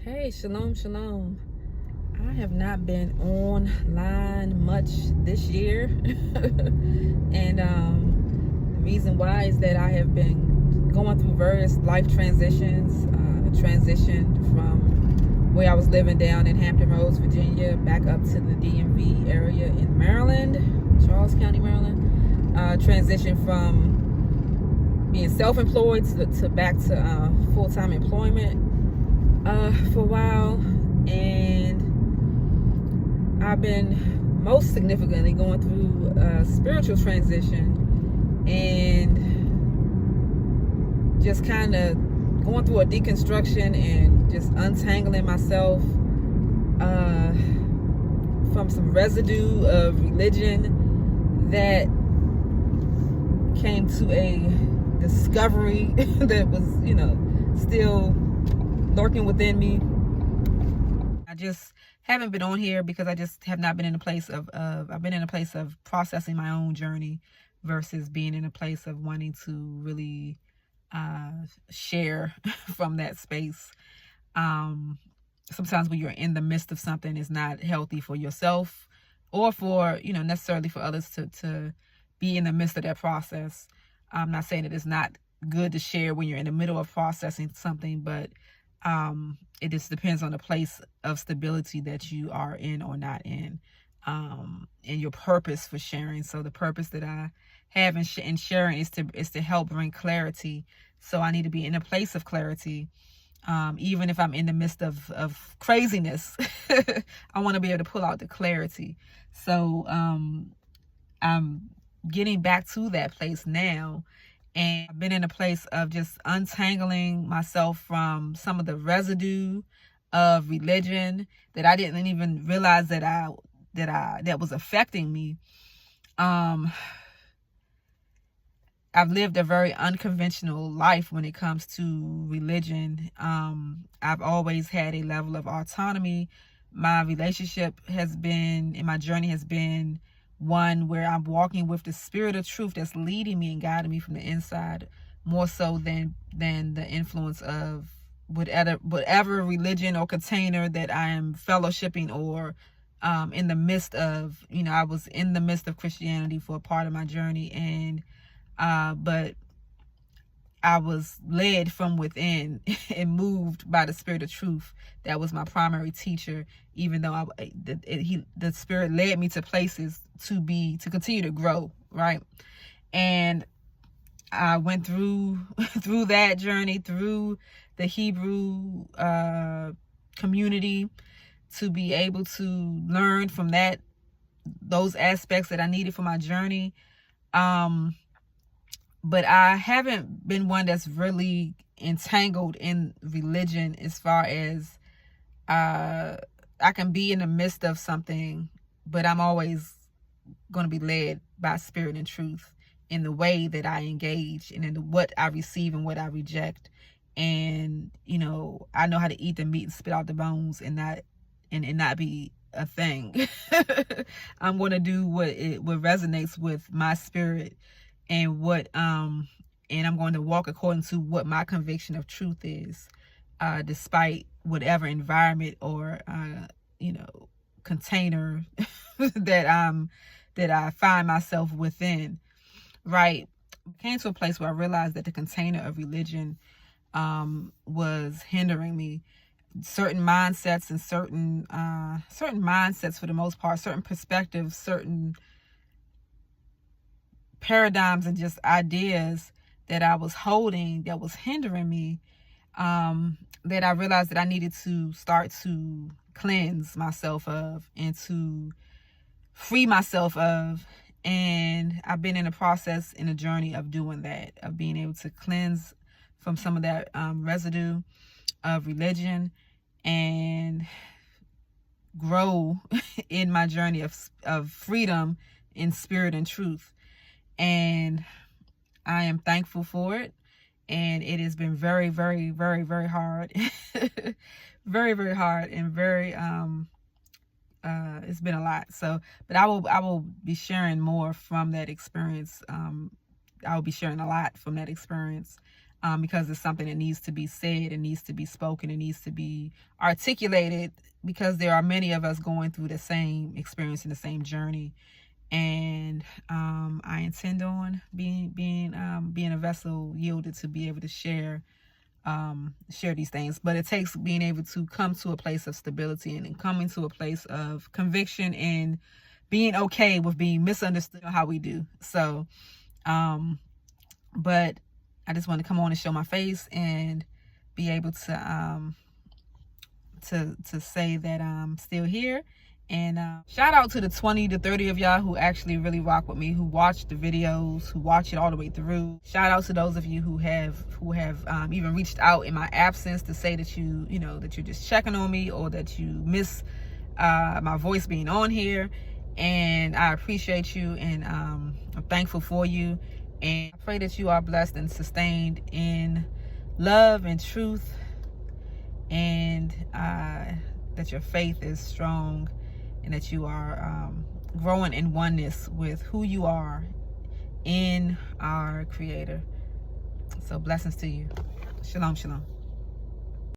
Hey, shalom, shalom. I have not been online much this year. And the reason why is that I have been going through various life transitions. Transitioned from where I was living down in Hampton Roads, Virginia, back up to the DMV area in Maryland, Charles County, Maryland. Transitioned from being self-employed to back to full-time employment for a while, and I've been most significantly going through a spiritual transition and just kind of going through a deconstruction and just untangling myself from some residue of religion that came to a discovery that was, still lurking within me. I just haven't been on here because I just have not been in a place of I've been in a place of processing my own journey versus being in a place of wanting to really share from that space. Sometimes when you're in the midst of something, it's not healthy for yourself or for, necessarily for others to be in the midst of that process. I'm not saying that it's not good to share when you're in the middle of processing something, but it just depends on the place of stability that you are in or not in, and your purpose for sharing. So the purpose that I have in sharing is to help bring clarity. So I need to be in a place of clarity, even if I'm in the midst of craziness. I want to be able to pull out the clarity. So I'm getting back to that place now. And I've been in a place of just untangling myself from some of the residue of religion that I didn't even realize that was affecting me. I've lived a very unconventional life when it comes to religion. I've always had a level of autonomy. My relationship and my journey has been one where I'm walking with the spirit of truth that's leading me and guiding me from the inside, more so than the influence of whatever religion or container that I am fellowshipping or in the midst of. I was in the midst of Christianity for a part of my journey, and but I was led from within and moved by the spirit of truth. That was my primary teacher, even though the spirit led me to places to continue to grow, right? And I went through that journey, through the Hebrew community, to be able to learn from those aspects that I needed for my journey. But I haven't been one that's really entangled in religion, as far as I can be in the midst of something, but I'm always going to be led by spirit and truth in the way that I engage and in what I receive and what I reject. And, I know how to eat the meat and spit out the bones and not be a thing. I'm going to do what resonates with my spirit, and and I'm going to walk according to what my conviction of truth is, despite whatever environment or container that I find myself within. Right. I came to a place where I realized that the container of religion was hindering me. Certain mindsets and certain mindsets, for the most part, certain perspectives, certain paradigms and just ideas that I was holding that was hindering me, that I realized that I needed to start to cleanse myself of and to free myself of. And I've been in a process, in a journey of doing that, of being able to cleanse from some of that residue of religion and grow in my journey of freedom in spirit and truth. And I am thankful for it. And it has been very, very, very, very hard. Very, very hard, and very it's been a lot. So, but I will be sharing more from that experience. I will be sharing a lot from that experience. because it's something that needs to be said, it needs to be spoken, it needs to be articulated, because there are many of us going through the same experience and the same journey. And I intend on being a vessel yielded to be able to share these things. But it takes being able to come to a place of stability and coming to a place of conviction and being okay with being misunderstood how we do. So but I just want to come on and show my face and be able to say that I'm still here. And shout out to the 20 to 30 of y'all who actually really rock with me, who watch the videos, who watch it all the way through. Shout out to those of you who have even reached out in my absence to say that that you're just checking on me, or that you miss my voice being on here. And I appreciate you, and I'm thankful for you. And I pray that you are blessed and sustained in love and truth, and that your faith is strong, and that you are growing in oneness with who you are in our Creator. So blessings to you. Shalom, shalom.